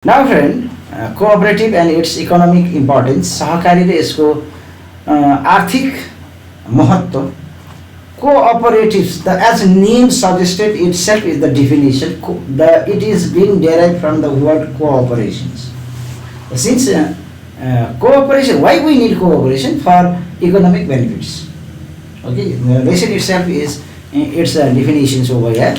Now friend, cooperative and its economic importance, सहकारीले यसको आर्थिक महत्त्व, cooperatives, as name suggested itself is the definition, it is being derived from the word cooperations. Since cooperation, why we need cooperation? For economic benefits. Okay, the lesson itself is its definitions over here.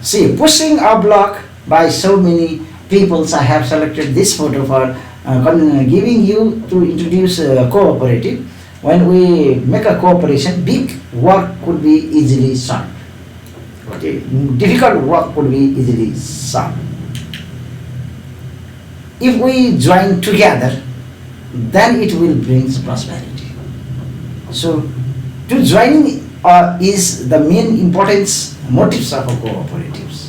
See, pushing a block by so many peoples. I have selected this photo for giving you to introduce cooperative. When we make a cooperation, big work could be easily solved. Okay, difficult work could be easily solved. If we join together, then it will bring prosperity. So, to joining is the main importance motives of cooperatives.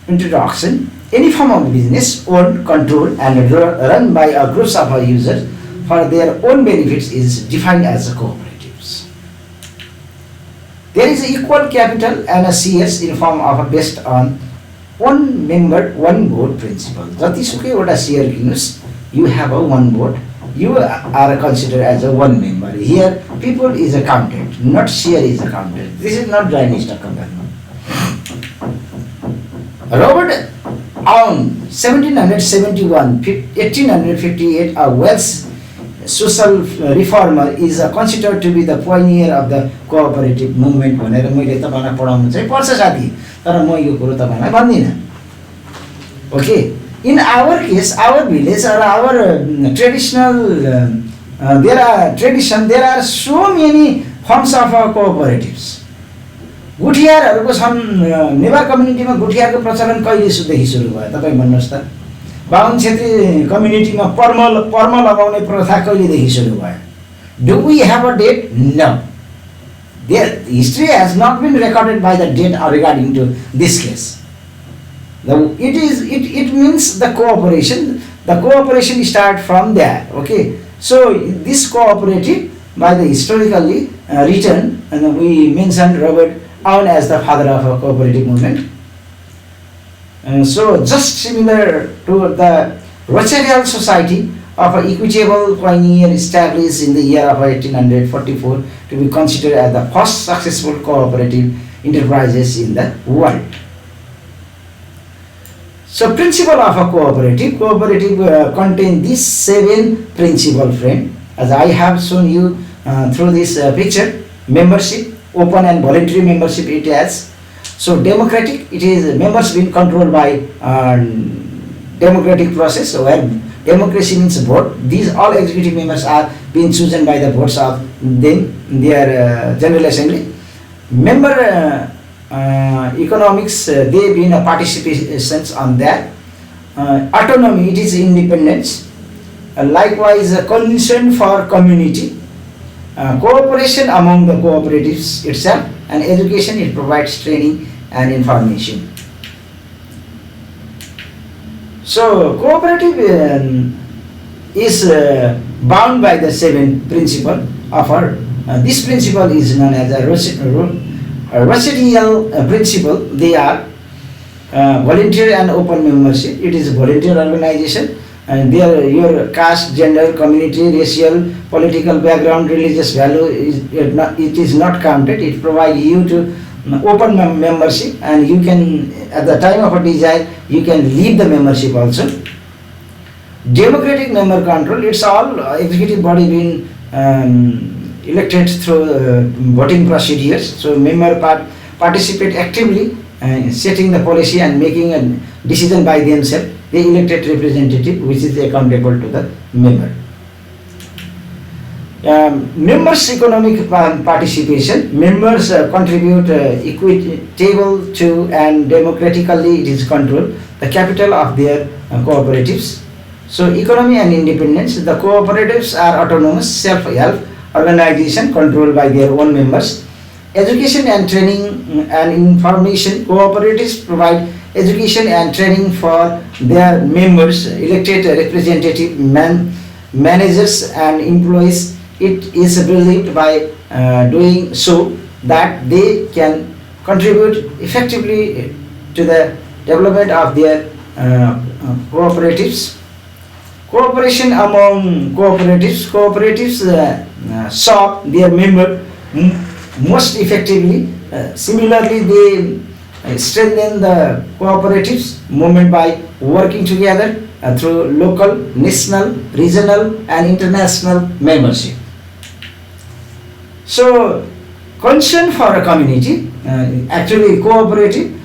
Introduction: any form of business owned, controlled, and run by a group of users for their own benefits is defined as cooperatives. There is equal capital and a shares in form of based on one member, one vote principle. जतिसुकै वटा share किनुस्, you have a one vote. You are considered as a one member. Here, people is accounted, not share is accounted. This is not joint stock company. Robert Owen, 1771, 1858, a Welsh social reformer, is considered to be the pioneer of the cooperative movement. भनेर मैले तपाईलाई पढाउनु चाहिँ पर्छ साथी, तर म यो कुरो तपाईलाई भन्दिनँ. Okay, in our case, our village or our traditional, there are so many forms of cooperatives. गुठियारहरुको छन्. नेवार कम्युनिटीमा गुठियारको प्रचलन कहिलेदेखि सुरु भयो तपाई भन्नुस् त? बाहुन क्षेत्री कम्युनिटीमा पर्म लगाउने प्रथा कहिलेदेखि सुरु भयो? Do we have a date? No. Their history has not been recorded by the date regarding to this case. It means the cooperation. The cooperation start from there. Okay. So this cooperative by the historically written, and we mentioned Robert Owen as the father of a cooperative movement. So just similar to the Rothschild Society of equitable pioneer established in the year of 1844 to be considered as the first successful cooperative enterprises in the world. So principle of a cooperative contain these 7 principal friend, as I have shown you through this picture. Membership, open and voluntary membership it has. So democratic, it is members being controlled by democratic process, where democracy means vote. These all executive members are being chosen by the votes of them, their general assembly. Member economics, they been a participations on that. Autonomy, it is independence. Likewise, concern for community. Cooperation among the cooperatives itself, and education, it provides training and information. So cooperative is bound by the 7 principle of our. This principle is known as a Rothschild principle. They are volunteer and open membership. It is a volunteer organization, and there your caste, gender, community, racial, political background, religious value it is not counted. It provides you to open membership, and you can at the time of a desire you can leave the membership also. Democratic member control, it's all executive body being elected through voting procedures. So member participate actively setting the policy and making a decision by themselves. The elected representative which is accountable to the member. Members' economic participation. Members contribute equitable to and democratically it is controlled the capital of their cooperatives. So economy and independence. The cooperatives are autonomous self-help organization controlled by their own members. Education and training and information. Cooperatives provide education and training for their members, elected representative, managers and employees. It is believed by doing so that they can contribute effectively to the development of their cooperatives. Cooperation among cooperatives. Cooperatives serve their member most effectively. Similarly, they strengthen the cooperatives movement by working together through local, national, regional, and international membership. So, concern for a community, actually cooperative,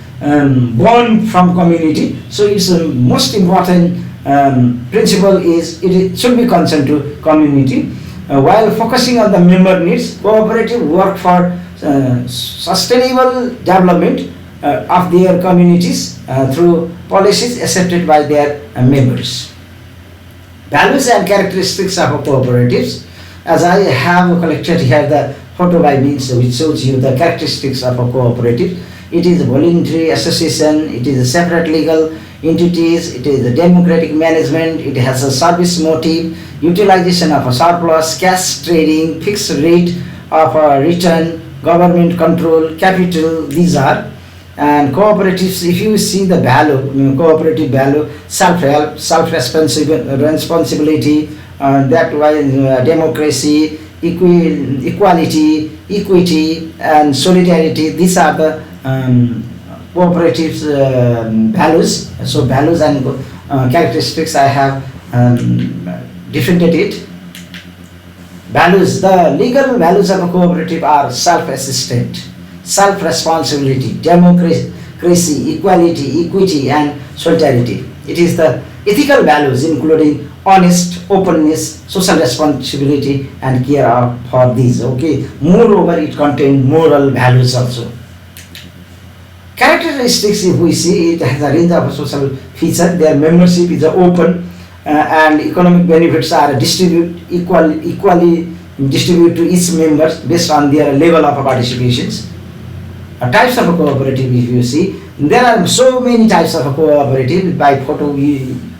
born from community. So, its most important principle is it should be concerned to community. While focusing on the member needs, cooperative work for sustainable development of their communities through policies accepted by their members. Values and characteristics of cooperatives. As I have collected here the photo by means which shows you the characteristics of a cooperative. It is a voluntary association, it is a separate legal entities, it is a democratic management, it has a service motive, utilization of a surplus, cash trading, fixed rate of a return, government control, capital, these are. And cooperatives, if you see the value, cooperative value, self-help, responsibility, that way democracy, equality, equity, and solidarity, these are the cooperatives values. So values and characteristics I have defended it. Values, the legal values of a cooperative are self-assistant, self-responsibility, democracy, equality, equity, and solidarity. It is the ethical values including honest, openness, social responsibility, and care for these. Okay. Moreover, it contains moral values also. Characteristics, if we see, it has a range of social features. Their membership is open and economic benefits are equally distributed to each member based on their level of participations. Types of a cooperative, if you see, there are so many types of a cooperative. By photo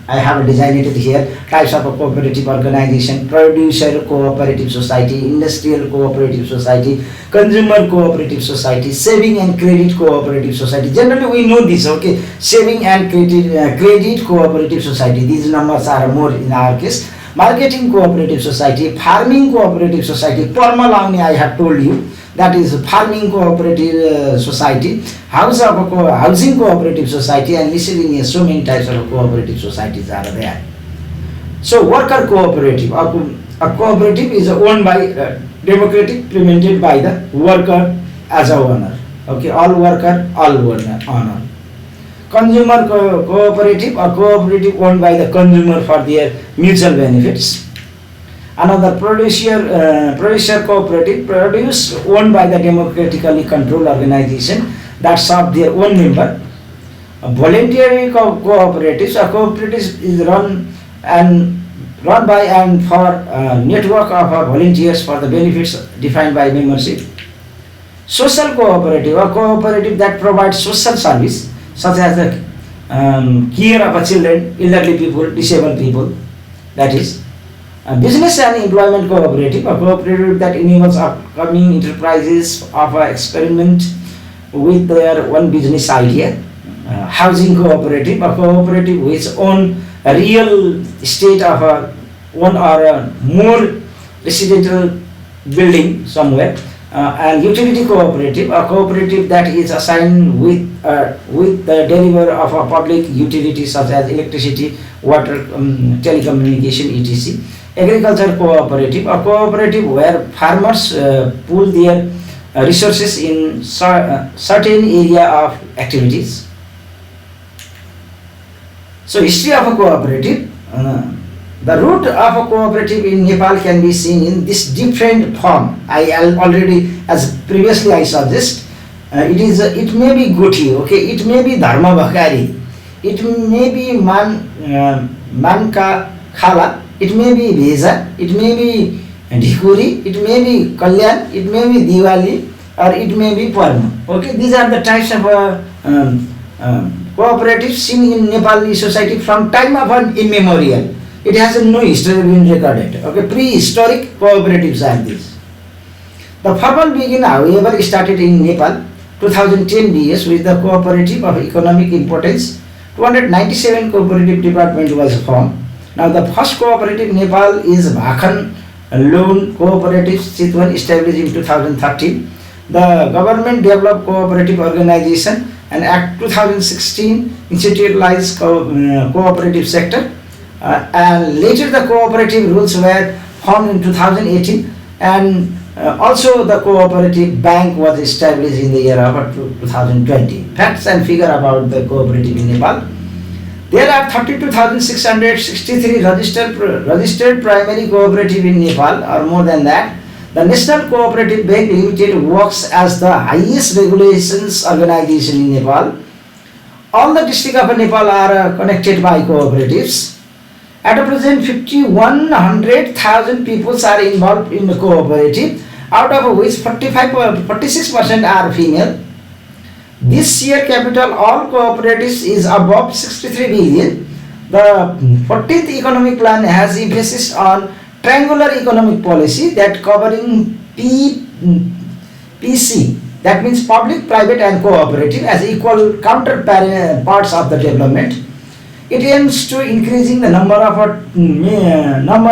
I have designated here. Types of a cooperative organization: producer cooperative society, industrial cooperative society, consumer cooperative society, saving and credit cooperative society. Generally we know this, okay, saving and credit cooperative society, these numbers are more in our case. Marketing cooperative society, farming cooperative society, Parma I have told you, that is farming cooperative society, housing cooperative society, and miscellaneous, so many types of cooperative societies are there. So worker cooperative, a cooperative is owned by democratic, implemented by the worker as a owner. Okay, all worker, all owner. Consumer cooperative, a cooperative owned by the consumer for their mutual benefits. Another producer cooperative, produce owned by the democratically controlled organization that serve their own member. Voluntary cooperatives, a cooperative is run by and for a network of volunteers for the benefits defined by membership. Social cooperative, a cooperative that provides social service such as the care of children, elderly people, disabled people, that is. Business and employment cooperative, a cooperative that enables upcoming enterprises of experiment with their one business idea. Housing cooperative, a cooperative which own a real estate of one or more residential building somewhere. And utility cooperative, a cooperative that is assigned with the delivery of a public utilities such as electricity, water, telecommunication, etc. Agriculture cooperative, a cooperative where farmers pool their resources in certain area of activities. So history of a cooperative, the root of a cooperative in Nepal can be seen in this different form. I already, as previously I suggest, it may be Guthi, okay, it may be Dharma Bhakari, it may be Manka Khala, it may be Beza, it may be Dhikuri, it may be Kalyan, it may be Diwali, or it may be Parma. Okay, these are the types of cooperatives seen in Nepali society from time of immemorial. It has no history been recorded. Okay, prehistoric cooperatives are these. The formal beginning, however, started in Nepal 2010 BS with the cooperative of economic importance 297 cooperative department was formed. Now the first cooperative in Nepal is Bhakan Loan Cooperative Chitwan, established in 2013. The government developed cooperative organization and Act 2016 institutionalized cooperative sector. And later the cooperative rules were formed in 2018, and also the cooperative bank was established in the year of 2020. Facts and figure about the cooperative in Nepal. There are 32,663 registered primary cooperative in Nepal, or more than that. The National Cooperative Bank Limited works as the highest regulations organization in Nepal. All the districts of Nepal are connected by cooperatives. At present, 5,100,000 people are involved in the cooperative, out of which 46% are female. This year capital all cooperatives is above 63 billion. The 14th economic plan has emphasis on triangular economic policy that covering PC, that means public, private and cooperative, as equal counterparts of the development. It aims to increasing the number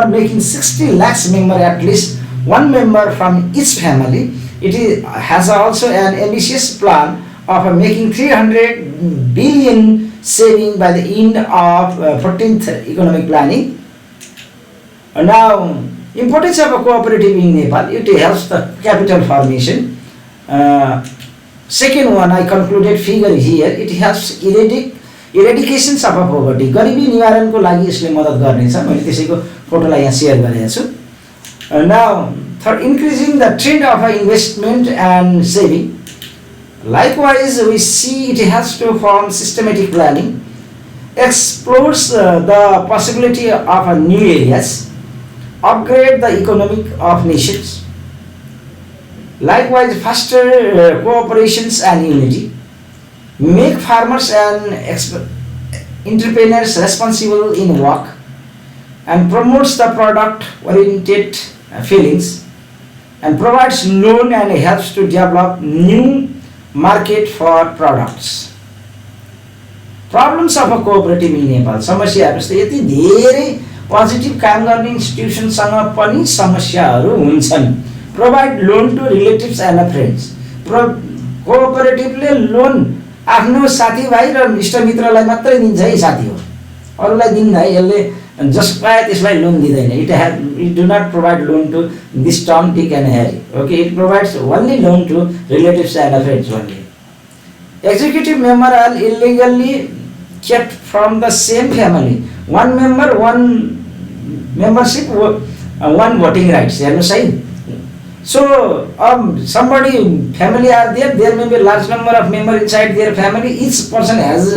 making 60 lakhs member, at least one member from each family. Has also an ambitious plan of making 300 billion saving by the end of 14th economic planning. Now, importance of a cooperative in Nepal, it helps the capital formation. Second one, I concluded figure here, it helps eradication of poverty. गरिबी निवारणको लागि यसले मद्दत गर्नेछ। मैले त्यसैको फोटोलाई यहाँ share गरेको छु। Now, third, increasing the trend of investment and saving. Likewise, we see it has to form systematic planning, explores the possibility of new areas, upgrade the economic of nations. Likewise, foster cooperations and unity, make farmers and entrepreneurs responsible in work, and promotes the product-oriented feelings, and provides loan and helps to develop new market for products. Problems of a cooperative in Nepal. समस्याहरू त यति धेरै positive काम गर्ने इन्स्टिट्युसनसँग पनि समस्याहरू हुन्छन्. Provide loan to relatives and friends. कोअपरेटिभले loan आफ्नो साथीभाइ र इष्टमित्रलाई मात्रै दिन्छ है, साथी हो, अरूलाई दिन्न है। यसले जस पाए त्यसलाई लोन दिँदैन. It do not provide loan to this Tom, Dick and Harry. Okay, it provides only loan to relatives and friends only. Executive member are illegally kept from the same family. One member, one membership, one voting rights. So, somebody family are there. There may be a large number of members inside their family. Each person has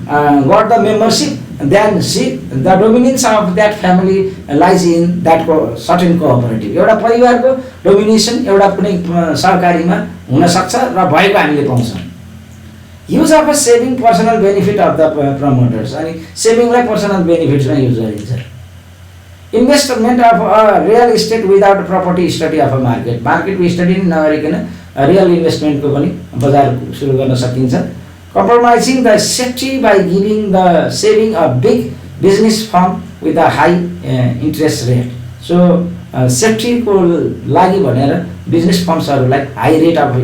got the membership. Then see, the dominance of that family lies in that certain cooperative. एउटा परिवारको domination एउटा कुनै सहकारीमा हुन सक्छ र भएको हामीले पाउँछौँ. Use of a saving personal benefit of the promoters. अनि सेभिङलाई पर्सनल बेनिफिट्समा युज गरिन्छ. Investment of a real estate without property study of a market. मार्केटको स्टडी नगरिकन रियल इन्भेस्टमेन्टको पनि बजार सुरु गर्न सकिन्छ. Compromising the safety by giving the saving a big business firm with a high interest rate. So safety को लागि भनेर बिजनेस फर्म्सहरूलाई हाई रेट अफ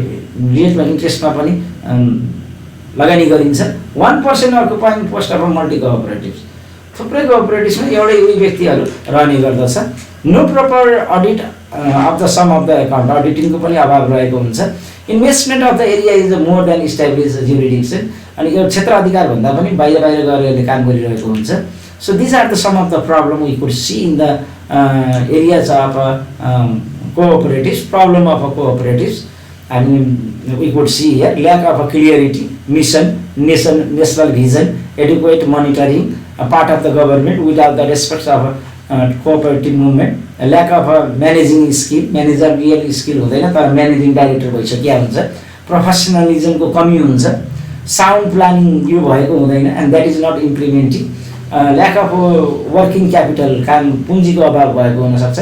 रेटमा इन्ट्रेस्टमा पनि लगानी गरिन्छ. 1% occupying post of multi cooperatives. थुप्रै कोअपरेटिभ्समा एउटै व्यक्तिहरू रहने गर्दछ. No proper audit of the some of the account. अडिटिङको पनि अभाव रहेको हुन्छ. Investment of the area is more than establish jurisdiction. अनि यो क्षेत्र अधिकार भन्दा पनि बाहिर बाहिर गएर काम गरिरहेको हुन्छ. So these are the some of the problem we could see in the areas of cooperatives. Problem of cooperatives and we could see here lack of a clarity, mission, national vision, adequate monitoring, a part of the government without the respect of cooperative movement, a lack of a managing skill, managerial skill हुँदैन तर managing director भइसक्यो हुन्छ. प्रोफेसनलिजमको कमी हुन्छ. Sound planning यो भएको हुँदैन and that is not implementing. Lack of working capital, काम पुँजीको अभाव भएको हुनसक्छ.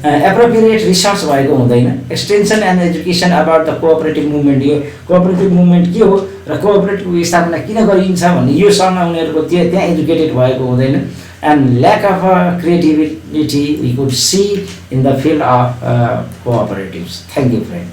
एप्रोप्रिएट रिसर्च भएको हुँदैन. Extension and education about the cooperative movement. यो कोअपरेटिभ मुभमेन्ट के हो र कोअपरेटिभको स्थापना किन गरिन्छ भन्ने योसँग उनीहरूको त्यहाँ एजुकेटेड भएको हुँदैन and lack of creativity we could see in the field of cooperatives. Thank you friend.